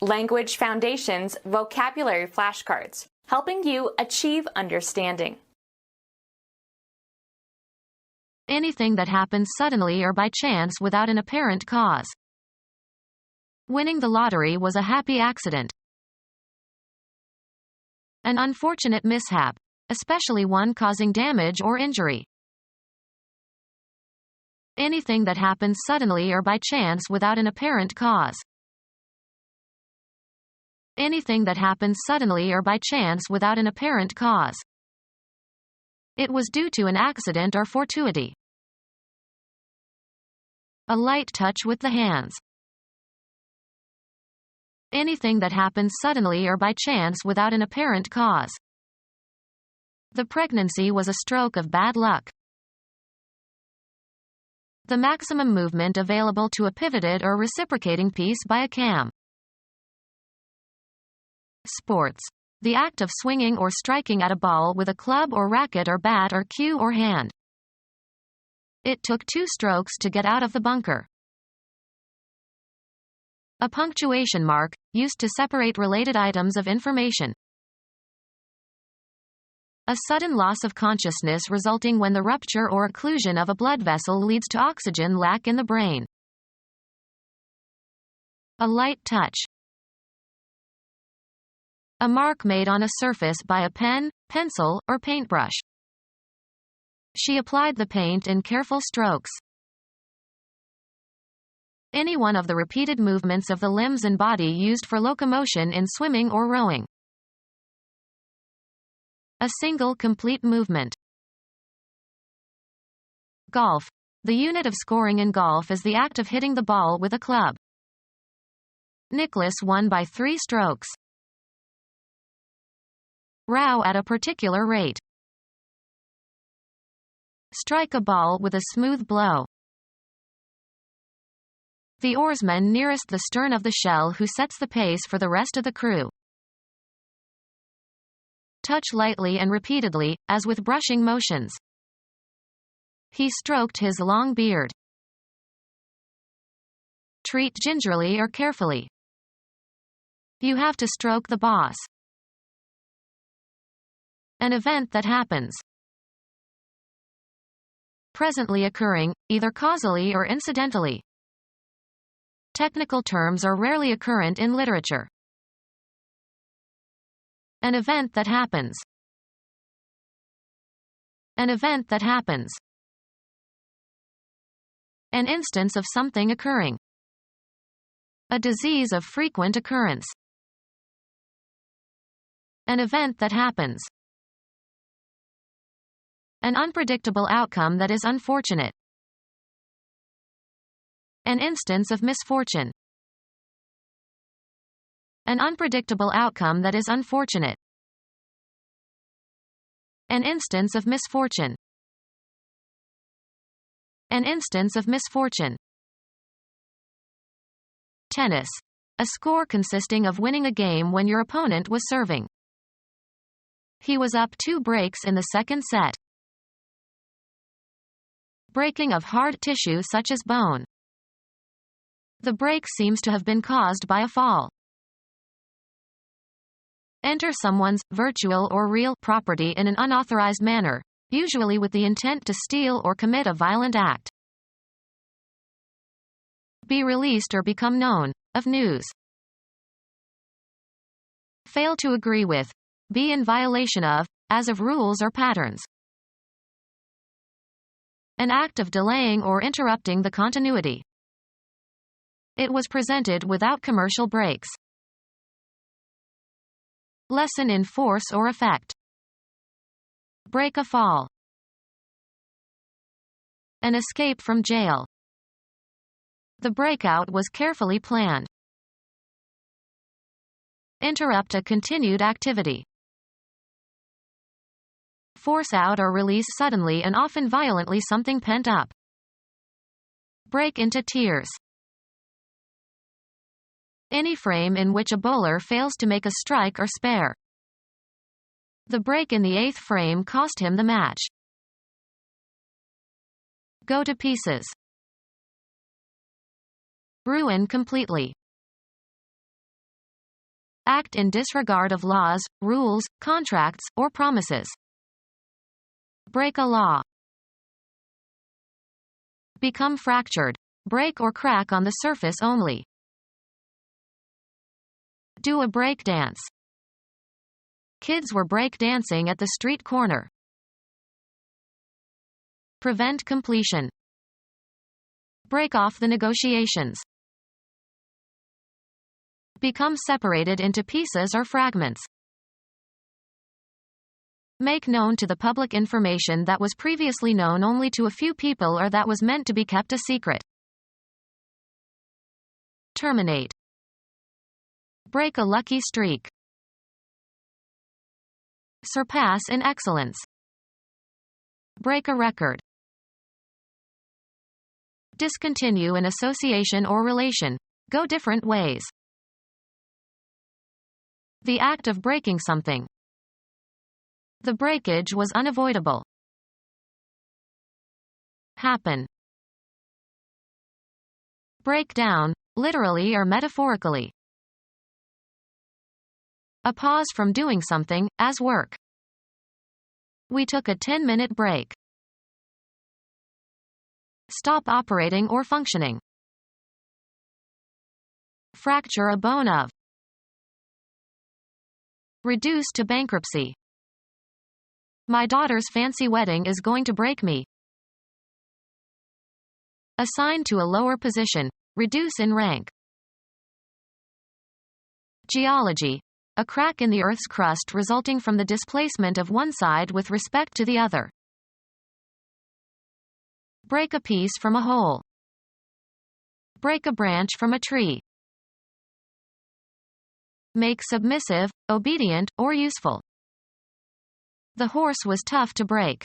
Language Foundations Vocabulary Flashcards, helping you achieve understanding. Anything that happens suddenly or by chance without an apparent cause. Winning the lottery was a happy accident. An unfortunate mishap, especially one causing damage or injury. Anything that happens suddenly or by chance without an apparent cause. Anything that happens suddenly or by chance without an apparent cause. It was due to an accident or fortuity. A light touch with the hands. Anything that happens suddenly or by chance without an apparent cause. The pregnancy was a stroke of bad luck. The maximum movement available to a pivoted or reciprocating piece by a cam. Sports. The act of swinging or striking at a ball with a club or racket or bat or cue or hand. It took 2 strokes to get out of the bunker. A punctuation mark, used to separate related items of information. A sudden loss of consciousness resulting when the rupture or occlusion of a blood vessel leads to oxygen lack in the brain. A light touch. A mark made on a surface by a pen, pencil, or paintbrush. She applied the paint in careful strokes. Any one of the repeated movements of the limbs and body used for locomotion in swimming or rowing. A single complete movement. Golf. The unit of scoring in golf is the act of hitting the ball with a club. Nicholas won by 3 strokes. Row at a particular rate. Strike a ball with a smooth blow. The oarsman nearest the stern of the shell who sets the pace for the rest of the crew. Touch lightly and repeatedly, as with brushing motions. He stroked his long beard. Treat gingerly or carefully. You have to stroke the boss. An event that happens. Presently occurring, either causally or incidentally. Technical terms are rarely occurrent in literature. An event that happens. An event that happens. An instance of something occurring. A disease of frequent occurrence. An event that happens. An unpredictable outcome that is unfortunate. An instance of misfortune. An unpredictable outcome that is unfortunate. An instance of misfortune. An instance of misfortune. Tennis. A score consisting of winning a game when your opponent was serving. He was up 2 breaks in the second set. Breaking of hard tissue such as bone. The break seems to have been caused by a fall. Enter someone's virtual or real property in an unauthorized manner, usually with the intent to steal or commit a violent act. Be released or become known, of news. Fail to agree with. Be in violation of, as of rules or patterns. An act of delaying or interrupting the continuity. It was presented without commercial breaks. Lessen in force or effect. Break a fall. An escape from jail. The breakout was carefully planned. Interrupt a continued activity. Force out or release suddenly and often violently something pent up. Break into tears. Any frame in which a bowler fails to make a strike or spare. The break in the 8th frame cost him the match. Go to pieces. Ruin completely. Act in disregard of laws, rules, contracts, or promises. Break a law. Become fractured. Break or crack on the surface only. Do a break dance. Kids were break dancing at the street corner. Prevent completion. Break off the negotiations. Become separated into pieces or fragments. Make known to the public information that was previously known only to a few people or that was meant to be kept a secret. Terminate. Break a lucky streak. Surpass in excellence. Break a record. Discontinue an association or relation. Go different ways. The act of breaking something. The breakage was unavoidable. Happen. Break down, literally or metaphorically. A pause from doing something, as work. We took a 10-minute break. Stop operating or functioning. Fracture a bone of. Reduce to bankruptcy. My daughter's fancy wedding is going to break me. Assign to a lower position. Reduce in rank. Geology. A crack in the Earth's crust resulting from the displacement of one side with respect to the other. Break a piece from a whole. Break a branch from a tree. Make submissive, obedient, or useful. The horse was tough to break.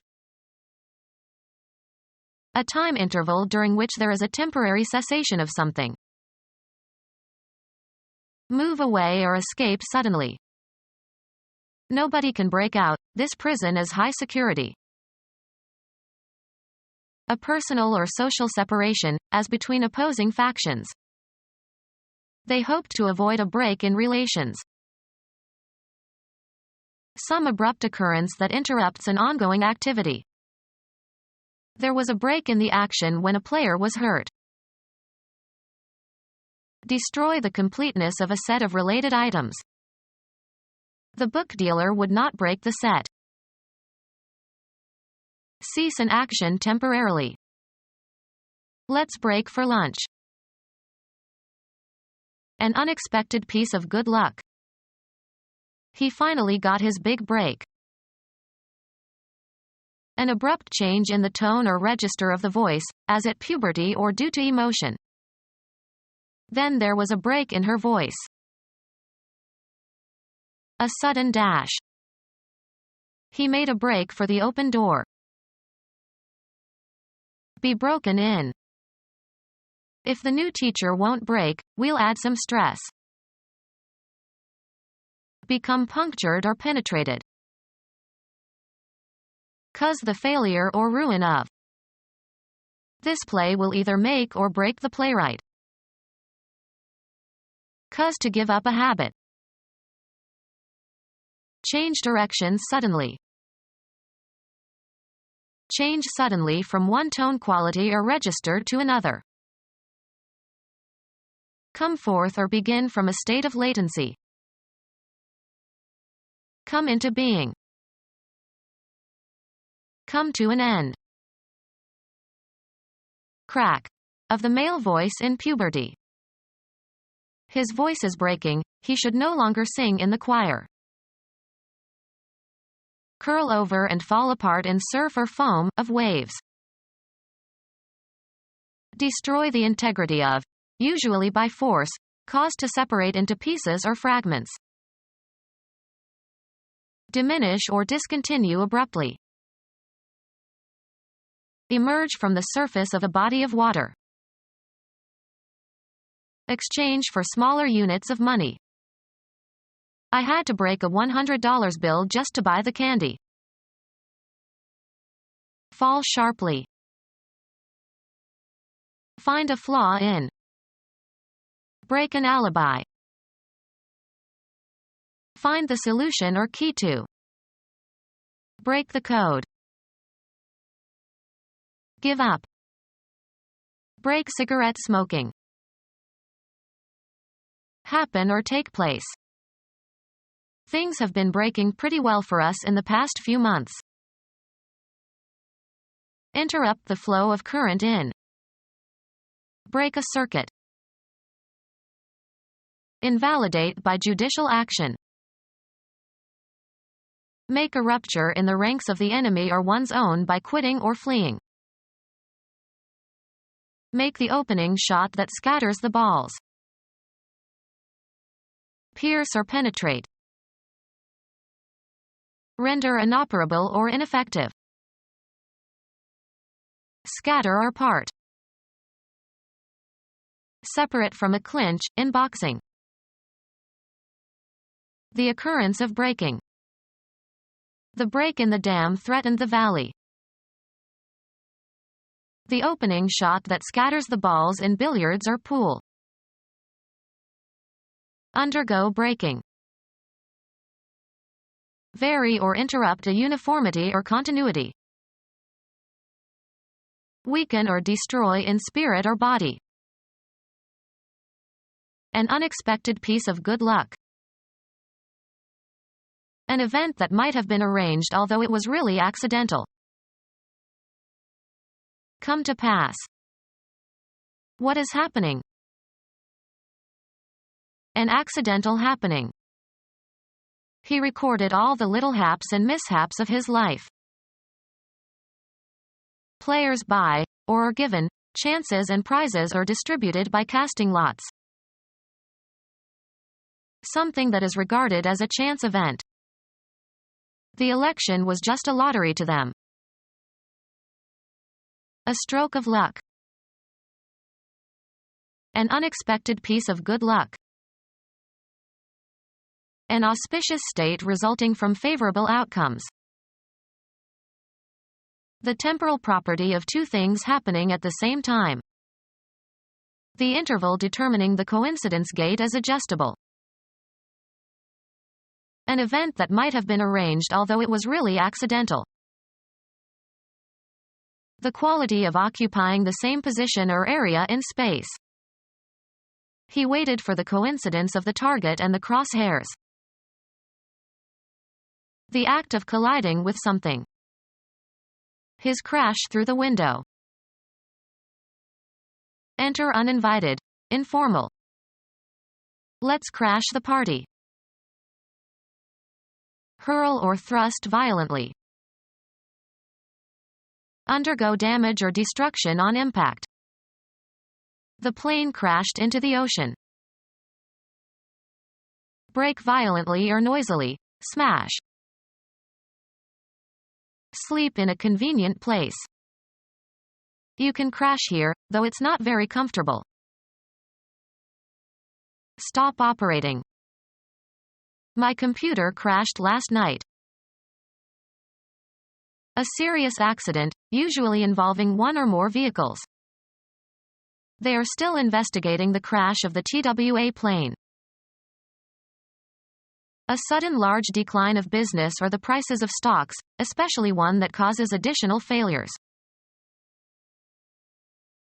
A time interval during which there is a temporary cessation of something. Move away or escape suddenly. Nobody can break out. This prison is high security. A personal or social separation, as between opposing factions. They hoped to avoid a break in relations. Some abrupt occurrence that interrupts an ongoing activity. There was a break in the action when a player was hurt. Destroy the completeness of a set of related items. The book dealer would not break the set. Cease an action temporarily. Let's break for lunch. An unexpected piece of good luck. He finally got his big break. An abrupt change in the tone or register of the voice, as at puberty or due to emotion. Then there was a break in her voice. A sudden dash. He made a break for the open door. Be broken in. If the new teacher won't break, we'll add some stress. Become punctured or penetrated. Cause the failure or ruin of. This play will either make or break the playwright. Cause to give up a habit. Change direction suddenly. Change suddenly from one tone quality or register to another. Come forth or begin from a state of latency. Come into being. Come to an end. Crack. Of the male voice in puberty. His voice is breaking, he should no longer sing in the choir. Curl over and fall apart in surf or foam, of waves. Destroy the integrity of, usually by force, cause to separate into pieces or fragments. Diminish or discontinue abruptly. Emerge from the surface of a body of water. Exchange for smaller units of money. I had to break a $100 bill just to buy the candy. Fall sharply. Find a flaw in. Break an alibi. find the solution or key to. Break the code. Give up. Break cigarette smoking. Happen or take place. Things have been breaking pretty well for us in the past few months. Interrupt the flow of current in. Break a circuit. Invalidate by judicial action. Make a rupture in the ranks of the enemy or one's own by quitting or fleeing. Make the opening shot that scatters the balls. Pierce or penetrate. Render inoperable or ineffective. Scatter or part. Separate from a clinch, in boxing. The occurrence of breaking. The break in the dam threatened the valley. The opening shot that scatters the balls in billiards or pool. Undergo breaking. Vary or interrupt a uniformity or continuity. Weaken or destroy in spirit or body. An unexpected piece of good luck. An event that might have been arranged although it was really accidental. Come to pass. What is happening? An accidental happening. He recorded all the little haps and mishaps of his life. Players buy, or are given, chances and prizes are distributed by casting lots. Something that is regarded as a chance event. The election was just a lottery to them. A stroke of luck. An unexpected piece of good luck. An auspicious state resulting from favorable outcomes. The temporal property of two things happening at the same time. The interval determining the coincidence gate is adjustable. An event that might have been arranged although it was really accidental. The quality of occupying the same position or area in space. He waited for the coincidence of the target and the crosshairs. The act of colliding with something. His crash through the window. Enter uninvited, informal. Let's crash the party. Hurl or thrust violently. Undergo damage or destruction on impact. The plane crashed into the ocean. Break violently or noisily, smash. Sleep in a convenient place. You can crash here, though it's not very comfortable. Stop operating. My computer crashed last night. A serious accident, usually involving one or more vehicles. They are still investigating the crash of the TWA plane. A sudden large decline of business or the prices of stocks, especially one that causes additional failures.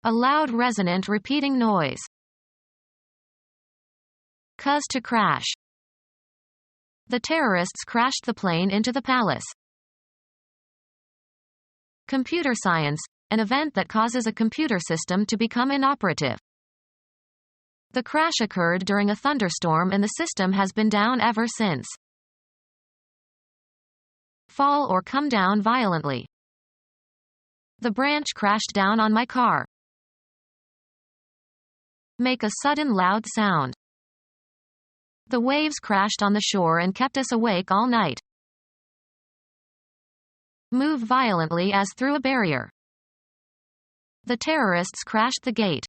A loud resonant repeating noise. Cause to crash. The terrorists crashed the plane into the palace. Computer science, an event that causes a computer system to become inoperative. The crash occurred during a thunderstorm and the system has been down ever since. Fall or come down violently. The branch crashed down on my car. Make a sudden loud sound. The waves crashed on the shore and kept us awake all night. Move violently as through a barrier. The terrorists crashed the gate.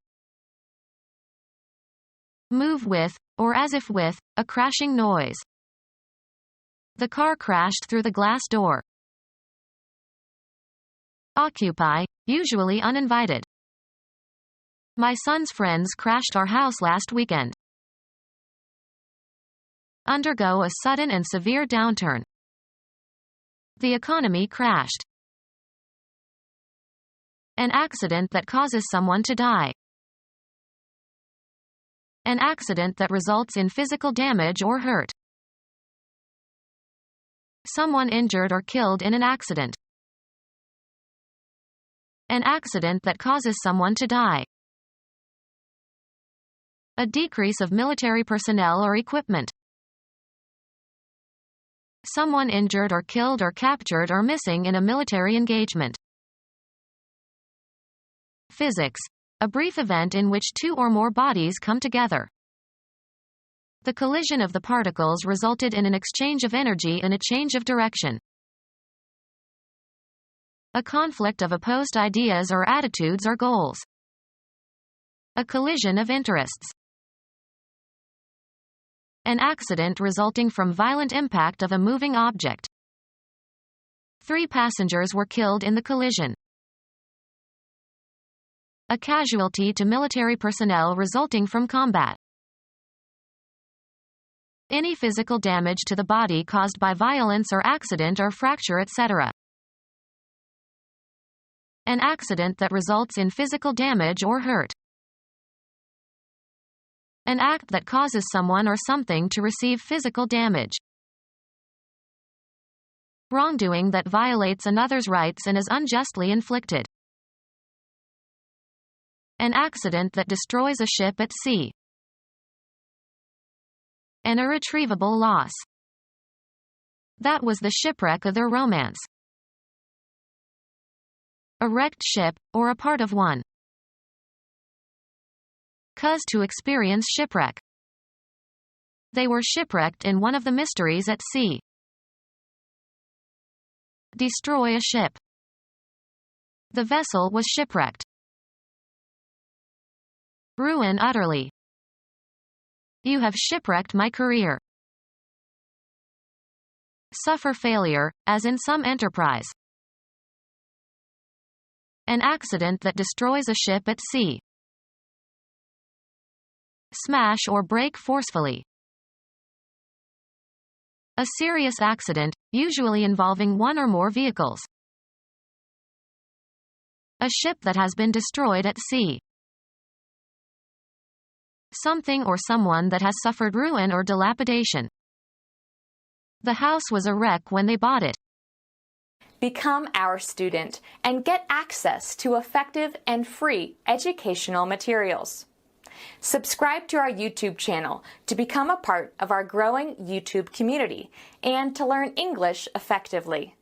Move with, or as if with, a crashing noise. The car crashed through the glass door. Occupy, usually uninvited. My son's friends crashed our house last weekend. undergo a sudden and severe downturn. The economy crashed. An accident that causes someone to die. An accident that results in physical damage or hurt. Someone injured or killed in an accident. An accident that causes someone to die. A decrease of military personnel or equipment. Someone injured or killed or captured or missing in a military engagement. Physics. A brief event in which two or more bodies come together. The collision of the particles resulted in an exchange of energy and a change of direction. A conflict of opposed ideas or attitudes or goals. A collision of interests. An accident resulting from violent impact of a moving object. 3 passengers were killed in the collision. A casualty to military personnel resulting from combat. Any physical damage to the body caused by violence or accident or fracture, etc. An accident that results in physical damage or hurt. An act that causes someone or something to receive physical damage. Wrongdoing that violates another's rights and is unjustly inflicted. An accident that destroys a ship at sea. An irretrievable loss. That was the shipwreck of their romance. A wrecked ship, or a part of one. Cause to experience shipwreck. They were shipwrecked in one of the mysteries at sea. Destroy a ship. The vessel was shipwrecked. Ruin utterly. You have shipwrecked my career. Suffer failure, as in some enterprise. An accident that destroys a ship at sea. Smash or break forcefully. A serious accident, usually involving one or more vehicles. A ship that has been destroyed at sea. Something or someone that has suffered ruin or dilapidation. The house was a wreck when they bought it. Become our student and get access to effective and free educational materials. Subscribe to our YouTube channel to become a part of our growing YouTube community and to learn English effectively.